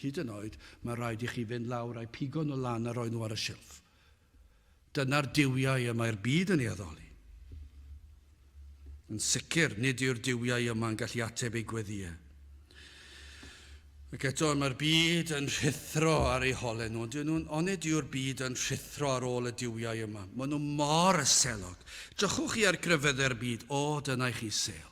Hyd yn oed, mae rhaid i chi fynd lawr a'i pigo nhw lan a roi nhw ar y silff. Dyna'r diwiau yma'r byd yn ei addoli. Yn sicr, nid yw'r diwiau yma'n gallu ateb ei gweddiau. Ac eto, mae'r byd yn rhithro ar ei holen nhw. Onid yw'r byd yn rhithro ar ôl y diwiau yma. Maen nhw mor yselog. Drychwch chi ar grefyddau'r byd. O, dyna i chi sel.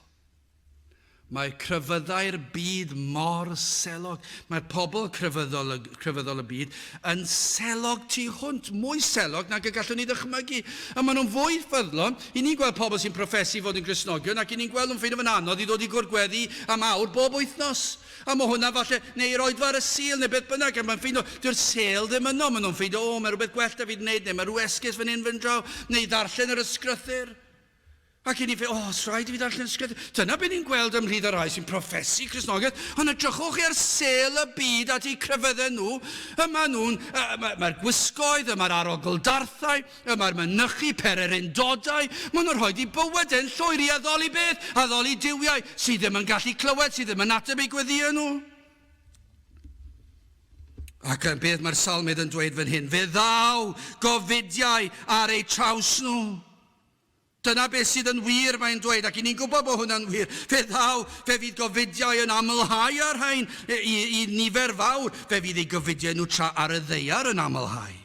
Mae crefyddau'r byd mor selog. Mae'r pobl crefyddol y byd yn selog tu hwnt, mwy selog nag y gallwn ni ddychmygu. A maen nhw'n fwy ffyddlon. I ni'n gweld pobl sy'n profesu fod yn Gristnogion ac i ni'n gweld nhw'n ffeindio fy'n anodd i ddod i gwrgweddi am awr bob wythnos. A mae hwnna falle, neu roedfa ar y sil neu beth bynnag, a mae'n ffeindio, dyw'r sel ddim yno. Maen nhw'n ffeindio, o, mae rhywbeth gwell da fi'n wneud, neu mae rhyw esgus fan hyn fy'n draw, neu ddarllen yr ysgrythyr. Ac i ni fe, sraid i fi darllen ysgrifennu. Dyna beth ni'n gweld ymhlith y rai sy'n proffesu Cristnogaeth, ond edrychwch chi ar sel y byd at eu crefyddau nhw. Yma nhw'n, mae'r gwisgoedd, yma'r arogl-darthau, yma'r mynychu pererindodau. Maen nhw'n rhoi i bywyd yn llwyr i addoli beth, addoli diwiau sydd ddim yn gallu clywed, sydd ddim yn ateb eu gweddio nhw. Ac yn beth mae'r salmydd yn dweud fan hyn, fe ddaw gofidiau ar eu traws nhw. Dyna beth sydd yn wir mae'n dweud, ac i ni'n gwybod bod hwnna'n wir. Fe ddaw, fe fydd gofidiau yn amlhau ar rhain i nifer fawr. Fe fydd ei gofidiau nhw tra ar y ddeiar yn amlhau.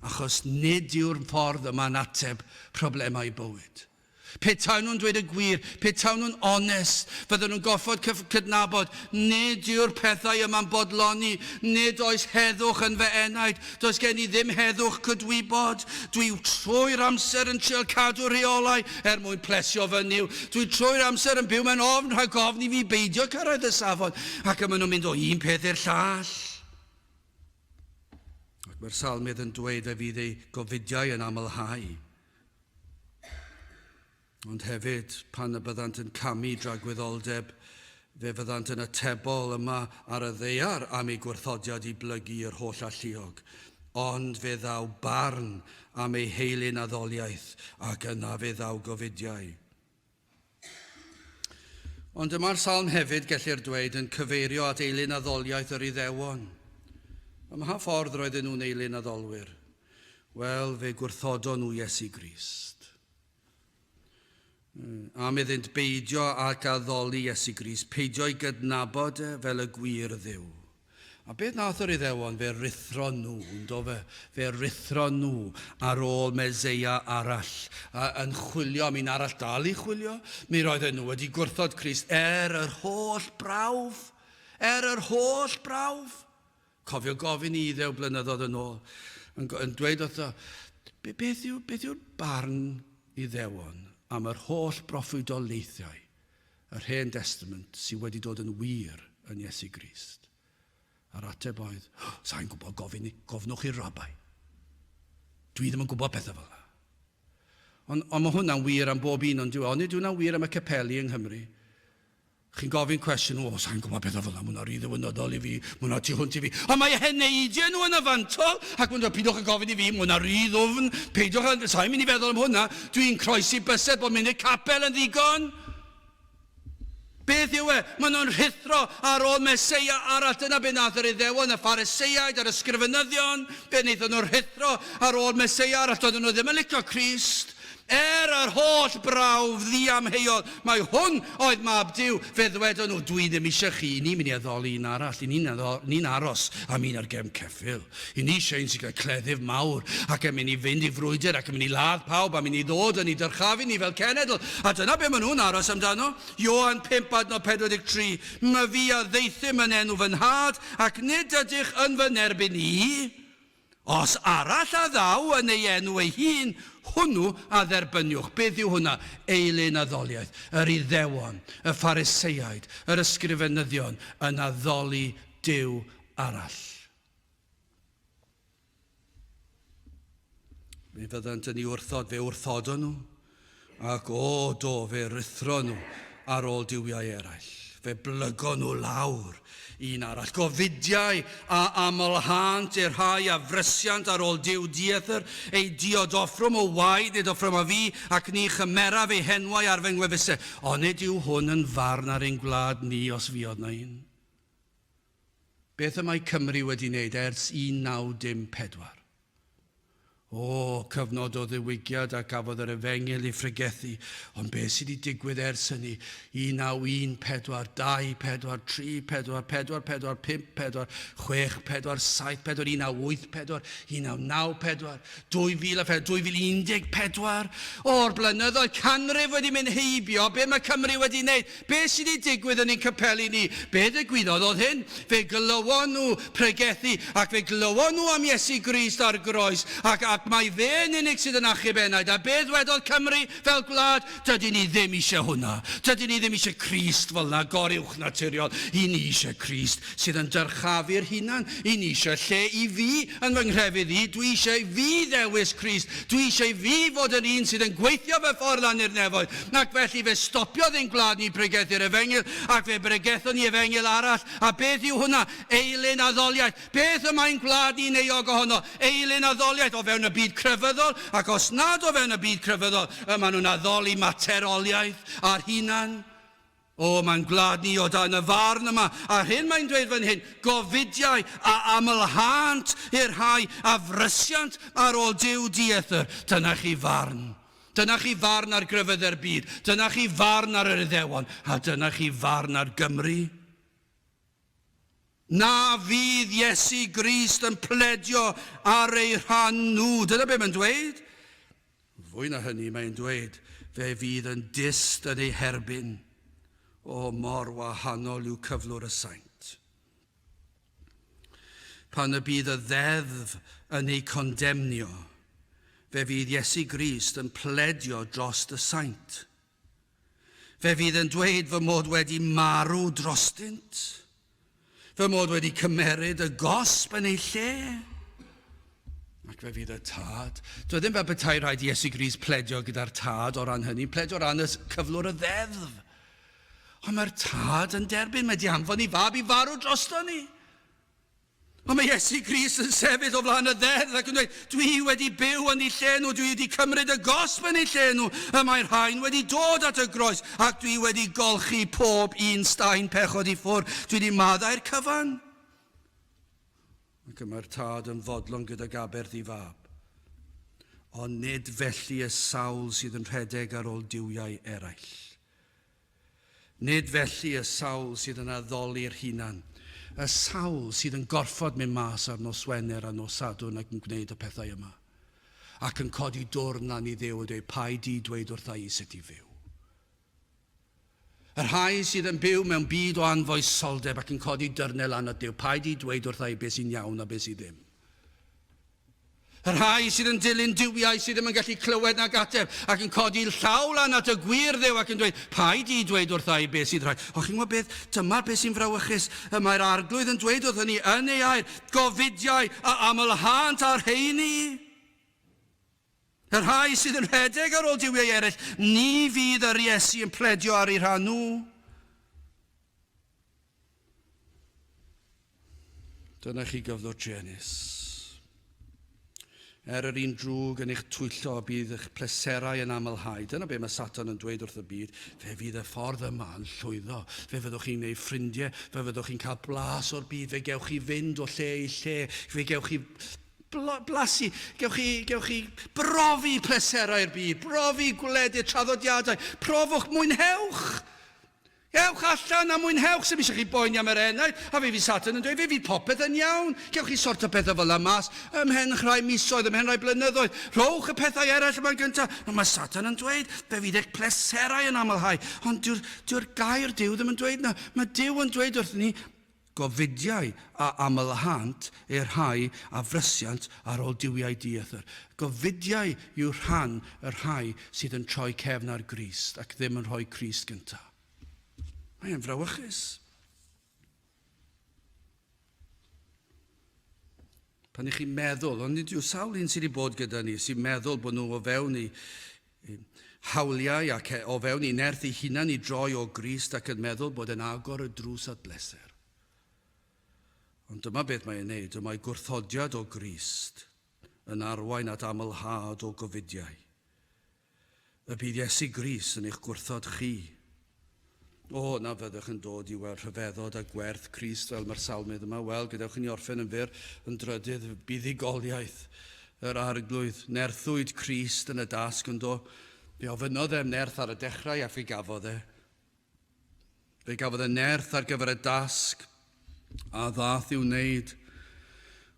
Achos nid yw'r ffordd yma'n ateb problemau bywyd. Petawn nhw'n dweud y gwir, petawn nhw'n onest, fydden nhw'n goffod cydnabod, nid yw'r pethau yma'n bodloni, nid oes heddwch yn fy enaid, does gen i ddim heddwch cydwybod. Dwi trwy'r amser yn trial cadw rheolau mwyn plesio fy niw. Dwi trwy'r amser yn byw mewn ofn rhag ofn i fi beidio cyrraedd y safon, ac yma nhw'n mynd o un peth i'r llall. Ac mae'r salmydd yn dweud fe fydd ei gofidiau yn amlhau. Ond hefyd, pan y byddant yn camu dragwyddoldeb, fe fyddant yn atebol yma ar y ddeiar am ei gwrthodiad i blygu yr holl alluog. Ond fe ddaw barn am ei heilyn addoliaeth, ac yna fe ddaw gofidiau. Ond yma'r salm hefyd, gellir dweud, yn cyfeirio at eilyn addoliaeth yr Iddewon. Ym mha ffordd roedden nhw'n eilyn addolwyr? Wel, fe gwrthodon nhw Iesu Grist. Am iddynt beidio ac addoli Iesu Grist, peidio i gydnabod fel y gwir dduw. A beth nath yr Iddewon? Fe rithro nhw, fe rithro nhw ar ôl Meseia arall, yn chwilio, mi'n arall dal i chwilio. Mi roedden nhw wedi gwrthod Crist yr holl brawf, yr holl brawf. Cofio gofyn i Iddew blynyddoedd yn ôl, yn dweud wrtho, beth yw'r barn Iddewon am yr holl broffwydolaethau yr Hen Testament sydd wedi dod yn wir yn Iesu Grist? A'r ateb oedd, sa'n gwybod, gofnwch i'r rabai. Dwi ddim yn gwybod pethau fel yna. Ond mae hwnna'n wir am bob un, ond nid hwnna'n wir am y capeli yng Nghymru. Chi'n gofyn cwestiwn, sa'n gwybod pethau fel yna, mwyn ar i ddywynodol i fi, mwyn ar tu hwnt i fi. Ond mae heneidiau nhw yn y fantol, ac mwyn ar peidiwch yn gofyn i fi, mwyn ar i ddwfn, peidiwch yn, sa'n mynd i feddwl am hwnna, dwi'n croesi bysedd bod mynd i'r capel yn ddigon. Beth yw e? Maen nhw'n rithro ar ôl Meseia arall. Dyna be nath yr Iddewon, y Phariseiaid a'r ysgrifenyddion. Be wnaethon nhw'n rithro ar ôl Meseia arall. Doedden nhw ddim yn licio Crist. Yr holl brawf ddiamheuol. Mae hwn oedd mab Duw. Fe ddwedon nhw, dwi ddim eisiau chi. Ni'n mynd i addoli un arall. Ni'n aros am un ar gem ceffyl. I ni eisiau un sy'n cael cleddyf mawr. Ac yn mynd i fynd i frwydr. Ac yn mynd i ladd pawb. A mynd i ddod yn ei dyrchafu ni fel cenedl. A dyna be maen nhw'n aros amdano. Ioan 5:43. Mae fi a ddeithim yn enw fy nhad. Ac nid ydych yn fy nerbyn i. Os arall a ddaw yn ei enw ei hun, hwnnw a dderbyniwch. Beth yw hwnna? Eilyn addoliaeth. Yr Iddewon, y Phariseiaid, yr ysgrifenyddion yn addoli Duw arall. Mi fyddant yn ei wrthod, fe wrthodon nhw, ac fe rithro nhw ar ôl diwiau eraill. Fe blygo nhw lawr un arall. Gofidiau a amlhant i'r rhai a frysiant ar ôl Duw diethyr, ei diodoffrwm o waed, ei doffrwm a fi, ac ni chymeraf ei henwau ar fy ngwefusau. Ond nid yw hwn yn farn ar ein gwlad ni os fi oedd na un. Beth y mae Cymru wedi wneud ers 1954? Cyfnod o ddiwygiad a gafodd yr efengil i ffrygethu. Ond beth sydd wedi digwydd ers hynny? 1914, 2, 4, 3, 4, 4, 4, 5, 4, 6, 4, 7, 4, 1984, 1994, 2004, 2014. O'r blynyddoedd canrif wedi mynd heibio. Be mae Cymru wedi wneud? Beth sydd wedi digwydd yn ein capeli ni? Be ddigwyddodd oedd hyn? Fe glywon nhw pregethu, ac fe glywon nhw am Iesu Grist ar groes, ac ac mae fe'n unig sydd yn achub enaid. A beth wedodd Cymru fel gwlad? Dydyn ni ddim eisiau hwnna. Dydyn ni ddim eisiau Crist fel na, goriwch naturiol. I ni eisiau Crist sydd yn dyrchafu'r hunan. I ni eisiau lle i fi yn fy nghrefydd i. Dwi eisiau i fi ddewis Crist. Dwi eisiau i fi fod yn un sydd yn gweithio fy ffordd lan i'r nefoedd. Ac felly fe stopiodd ein gwlad ni Pregethu'r Efengil, ac fe bregethon ni Efengil arall. A beth yw hwnna? Eilyn addoliaeth. Beth y mae'n gwlad ni'n euog ohono? Eilyn addoliaeth o fewn y byd crefyddol, ac os nad o fewn y byd crefyddol, maen nhw'n addoli materoliaeth a'r hunan. Mae'n gwlad ni o dan y farn yma. A hyn mae'n dweud fan hyn, gofidiau a amlhant i'r rhai a frysiant ar ôl Duw diethyr. Dyna chi farn. Dyna chi farn ar gryfyddau'r byd. Dyna chi farn ar yr Iddewon. A dyna chi farn ar Gymru. Na fydd Iesu Grist yn pledio ar ei rhan nhw. Dyna be mae'n dweud. Fwy na hynny mae'n dweud, fe fydd yn dyst yn ei herbyn. Mor wahanol yw cyflwr y saint. Pan y bydd y ddeddf yn ei condemnio, fe fydd Iesu Grist yn pledio dros y saint. Fe fydd yn dweud fy mod wedi marw drostynt. Fy mod wedi cymeryd y gosb yn ei lle. Ac fe fydd y tad. Dwi ddim fel bethau rhaid Iesu Grist pledio gyda'r tad o ran hynny. Pledio o ran y cyflwr y ddeddf. Ond mae'r tad yn derbyn, mae di anfon i fab i farw drosto ni. Ond mae Iesu Grist yn sefyll o flaen y ddeddf ac yn dweud, dwi wedi byw yn ei lle nhw, dwi wedi cymryd y gosb yn ei lle nhw, a mae'r rhain wedi dod at y groes, ac dwi wedi golchi pob un staen pechod i ffwrdd, dwi wedi maddau'r cyfan. Ac mae'r tad yn fodlon gyda gaberth i fab. Ond nid felly y sawl sydd yn rhedeg ar ôl diwiau eraill. Nid felly y sawl sydd yn addoli'r hunan. Y sawl sydd yn gorfod mynd mas ar nos Wener a nos Sadwrn ac yn gwneud y pethau yma. Ac yn codi dwrn lan i Dduw a dweud, paid i dweud wrtha i sut i fyw. Yr rhai sydd yn byw mewn byd o anfoesoldeb ac yn codi dyrnau lan at Dduw, paid i dweud wrtha i beth sy'n iawn a beth sy'n ddim. Yr rhai sydd yn dilyn diwiau sydd ddim yn gallu clywed nag ateb ac yn codi llaw lan at y gwir Dduw ac yn dweud, paid i dweud wrtha i beth sydd rhaid. Chi'n gwybod beth, dyma'r beth sy'n frawychus. Mae'r Arglwydd yn dweud wrthyn ni yn ei air, gofidiau a amlhant ar heini. Yr rhai sydd yn rhedeg ar ôl diwiau eraill, ni fydd yr Iesu yn pledio ar ei rhan nhw. Dyna chi gyflwr Jenys. Yr un drwg yn eich twyllo bydd eich pleserau yn amlhau. Dyna be mae Satan yn dweud wrth y byd. Fe fydd y ffordd yma yn llwyddo. Fe fyddwch chi'n gwneud ffrindiau. Fe fyddwch chi'n cael blas o'r byd. Fe gewch chi fynd o lle i lle. Fe gewch chi blasu. Gewch chi brofi pleserau'r byd. Brofi gwledydd traddodiadau. Profwch, mwynhewch. Ewch allan a mwynhewch sy'n eisiau chi boeni am yr enaid. A fe fydd Satan yn dweud, fe fydd popeth yn iawn. Gewch chi sort o pethau fel y mas. Ymhen rhai misoedd, ymhen rhai blynyddoedd. Rhowch y pethau eraill yma'n gyntaf. Mae Satan yn dweud, fe fydd eich pleserau yn amlhau. Ond dyw'r gair Duw ddim yn dweud na. Mae Duw yn dweud wrth ni, gofidiau a amlhant i'r rhai a frysiant ar ôl diwiau diethyr. Gofidiau yw'r rhan yr rhai sydd yn troi cefn ar Grist ac ddim yn rhoi Crist gyntaf. Mae'n frawychus. Pan i chi'n meddwl, ond nid yw sawl un sydd wedi bod gyda ni, sy'n meddwl bod nhw o fewn i hawliau ac o fewn i nerth eu hunan i droi o Grist ac yn meddwl bod yn agor y drws at bleser. Ond dyma beth mae'n neud, mae gwrthodiad o Grist yn arwain at amlhad o gofidiau. Y bydd Iesu Grist yn eich gwrthod chi. Na fyddwch yn dod i weld rhyfeddod a gwerth Crist fel mae'r salmydd yma. Wel, gadewch ni orffen yn fyr yn drydydd buddugoliaeth yr Arglwydd. Nerthwyd Crist yn y dasg yn do. Fe ofynodd nerth ar y dechrau a fe gafodd e. Fe gafodd e nerth ar gyfer y dasg a ddath i'w wneud.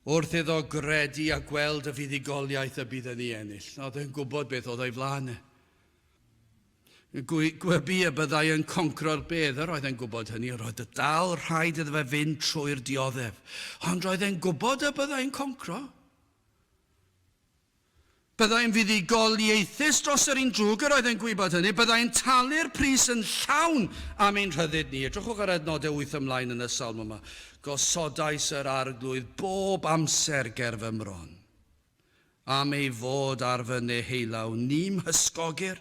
Wrth iddo gredu a gweld y fuddugoliaeth y bydd yn ei ennill. Oedd e'n gwybod beth oedd o'i flaen e. Gwybi y byddai yn concro'r bedd, roedd e'n gwybod hynny, roedd y dal rhaid iddo fe fynd trwy'r dioddef. Ond roedd e'n gwybod y byddai'n concro. Byddai'n fuddugoliaethus dros yr un drwg yr oedd yn gwybod hynny. Byddai'n talu'r pris yn llawn am ein rhyddid ni. Edrychwch ar adnodau 8 ymlaen yn y salm yma. Gosodais yr arglwydd bob amser ger fy mron. Am ei fod ar fy neheilaw, ni'm hysgogir.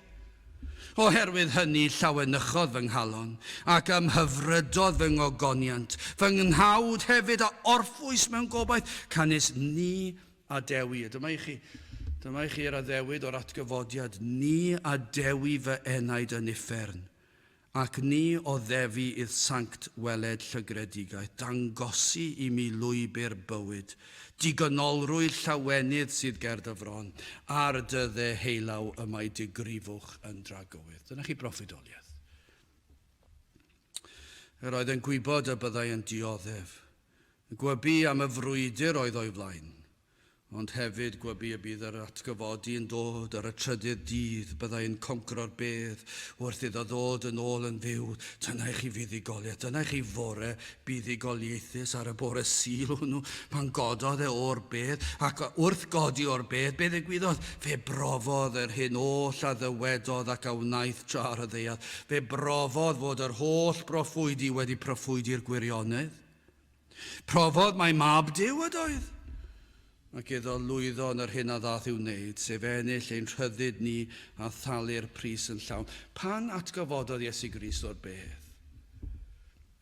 Oherwydd hynny llawenychodd fy nghalon, ac ymhyfrydodd fy ngogoniant. Fy nghnawd hefyd a orffwys mewn gobaith, canis ni a dewi. Dyma i chi'r addewid o'r atgyfodiad. Ni a dewi fy enaid yn uffern, ac ni o ddefi idd sanct weled llygredigau, dangosi i mi lwybr bywyd, digonolrwydd llawenydd sydd ger dyfron, ar dydde heilaw y mae digrifwch yn dragywydd. Dyna chi proffidoliaeth. Yr oedd yn gwybod y byddai yn dioddef. Gwybu am y frwydr oedd o'i flaen, ond hefyd gwybu y bydd yr atgyfodi yn dod ar y trydydd dydd, byddai'n concro'r bedd wrth iddo ddod yn ôl yn fyw. Dyna i chi fuddugoliaeth, dyna i chi fore buddigoliaethus ar y bore sul hwnnw. Pan gododd e o'r bedd, ac wrth godi o'r bedd, be ddigwyddodd? Fe brofodd yr hyn oll a ddywedodd ac a wnaeth tra ar y ddeiad. Fe brofodd fod yr holl broffwydi wedi proffwydi'r gwirionedd. Profodd mai mab Duw ydoedd. Ac iddo lwyddo yn yr hyn a ddath i'w wneud, sef ennill ein rhyddid ni a thalu'r pris yn llawn. Pan atgyfododd Iesu Grist o'r bedd?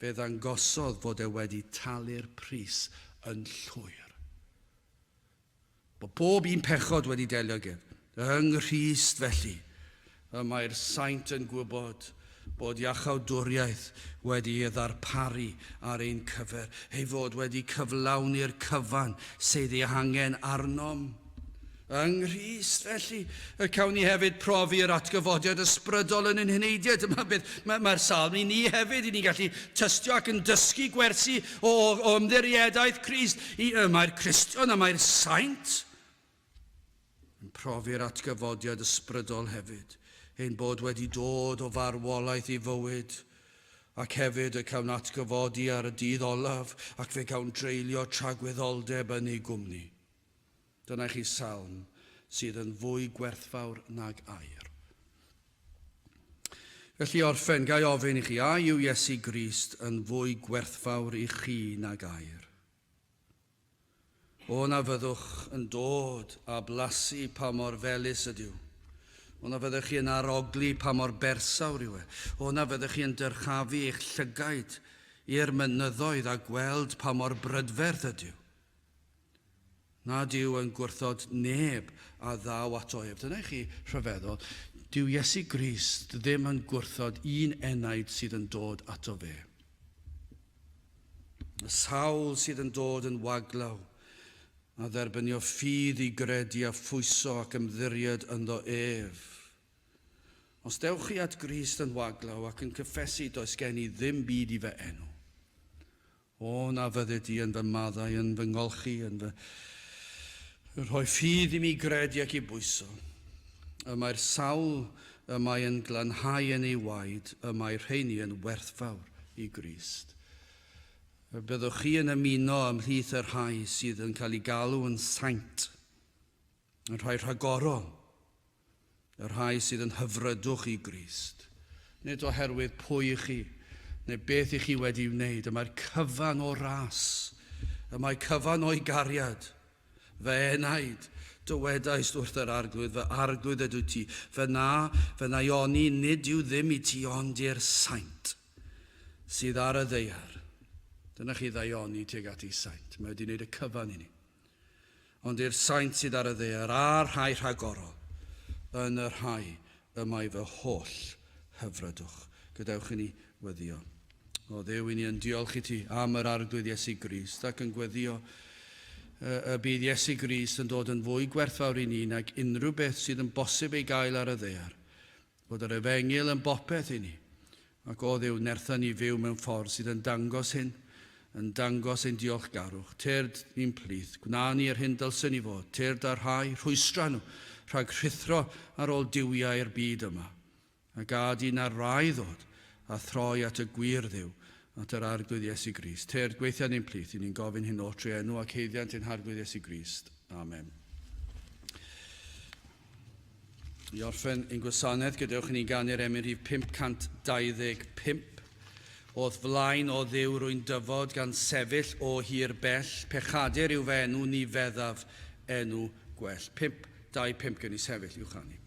Fe ddangosodd fod e wedi talu'r pris yn llwyr. Bod bob un pechod wedi delio gyda. Yng Nghrist felly, y mae'r saint yn gwybod bod iachawdwriaeth wedi ei ddarparu ar ein cyfer, ei fod wedi cyflawni'r cyfan sydd ei hangen arnom. Yng Nghrist felly, y cawn ni hefyd profi'r atgyfodiad ysbrydol yn ein hyneidiad. Dyma beth mae'r salm i ni hefyd, i ni gallu tystio ac yn dysgu gwersi o ymddiriedau'r Crist. Mae'r Cristion a mae'r saint yn profi'r atgyfodiad ysbrydol hefyd. Ein bod wedi dod o farwolaeth i fywyd, ac hefyd y cawn atgyfodi ar y dydd olaf, ac fe cawn dreulio tragwyddoldeb yn ei gwmni. Dyna chi salm sydd yn fwy gwerthfawr nag air. Felly orffen, gai ofyn i chi, a yw Iesu Grist yn fwy gwerthfawr i chi nag air? O na fyddwch yn dod a blasu pa mor felys ydyw. O na fyddwch chi yn arogli pa mor bersawr yw e. O na fyddwch chi yn dyrchafu eich llygaid i'r mynyddoedd a gweld pa mor brydferth ydyw. Nad yw yn gwrthod neb a ddaw atoef. Dyna i chi rhyfeddol. Dyw Iesu Grist ddim yn gwrthod un enaid sydd yn dod ato fe. Y sawl sydd yn dod yn waglaw a dderbynio ffydd i gredu a phwyso ac ymddiried ynddo ef. Os dewch chi at Grist yn waglaw ac yn cyffesu does gen i ddim byd i fy enw. O na fydde di yn fy maddau, yn fy ngolchi, yn fy rhoi ffydd i mi gredu ac i bwyso. Y mae'r sawl y mae yn glanhau yn ei waed, y mae'r rheini yn werthfawr i Grist. Byddwch chi yn ymuno ymhlith yr rhai sydd yn cael ei galw yn saint, y rhai rhagorol, y rhai sydd yn hyfrydwch i Grist. Nid oherwydd pwy chi, neu beth i chi wedi wneud, y mae'r cyfan o ras, y mae cyfan o'i gariad, fy enaid, dywedais wrth yr arglwydd, fy arglwydd ydw ti, fy na ioni nid yw ddim i ti ond i'r saint sydd ar y ddeiar. Dyna chi ddaioni tuag at ei saint. Mae wedi wneud y cyfan i ni. Ond i'r saint sydd ar y ddeiar a'r rhai rhagorol, yn y rhai y mae fy holl hyfrydwch. Gadewch i ni weddio. O Dduw, i ni yn diolch i ti am yr arglwydd Iesu Grist ac yn gweddio y bydd Iesu Grist yn dod yn fwy gwerthfawr i ni nag unrhyw beth sydd yn bosib ei gael ar y ddeiar. Bod yr efengil yn bopeth i ni. Ac o Dduw, nertha ni fyw mewn ffordd sydd yn dangos hyn, yn dangos ein diolchgarwch. Tyrd ni'n plith, gwna ni yr hyn dylsyn ni fod. Tyrd ar rhai, rhwystra nhw, rhag rhithro ar ôl diwiau'r byd yma. A gad i'n ar rai ddod a throi at y gwir Dduw, at yr arglwydd Iesu Grist. Tyrd gweithio ni'n plith, i ni'n gofyn hyn o trwy enw ac heiddiant ein arglwydd Iesu Grist. Amen. I orffen ein gwasanaeth, gadewch ni ganu'r emyn rhif 525. Oedd flaen o ddiw rwy'n dyfod gan sefyll o hir bell, pechadur yw fe enw ni feddaf enw gwell. 525 gen i sefyll i'w chanu.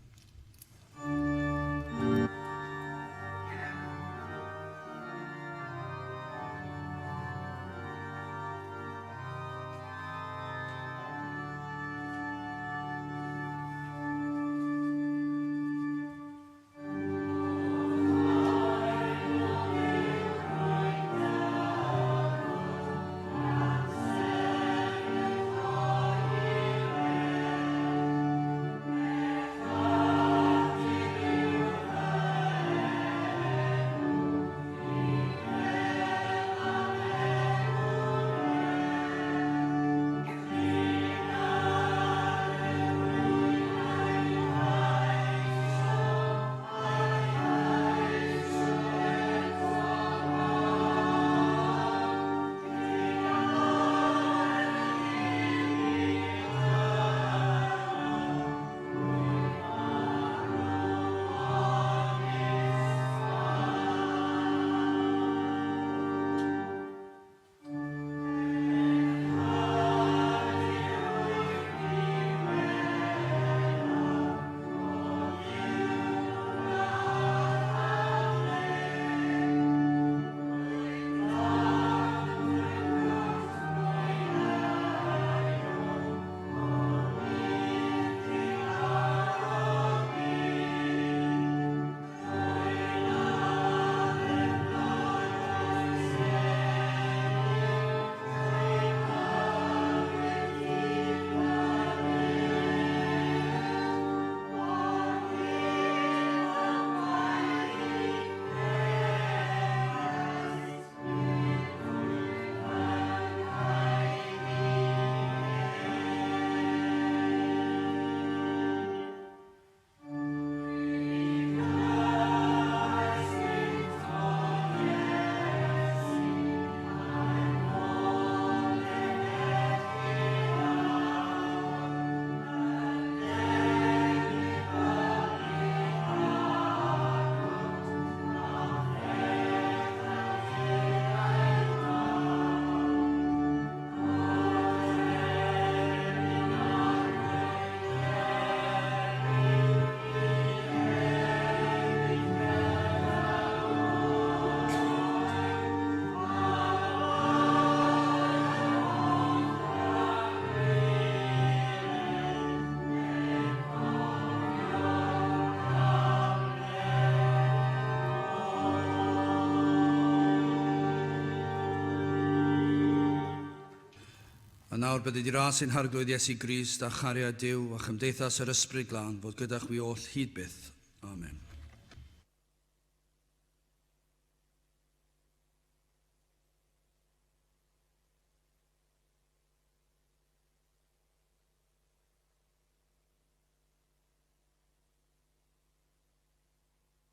A nawr bydd wedi ras ein harglwydd Iesu Grist a chariad Duw a chymdeithas yr ysbryd glân fod gyda chwi oll hyd byth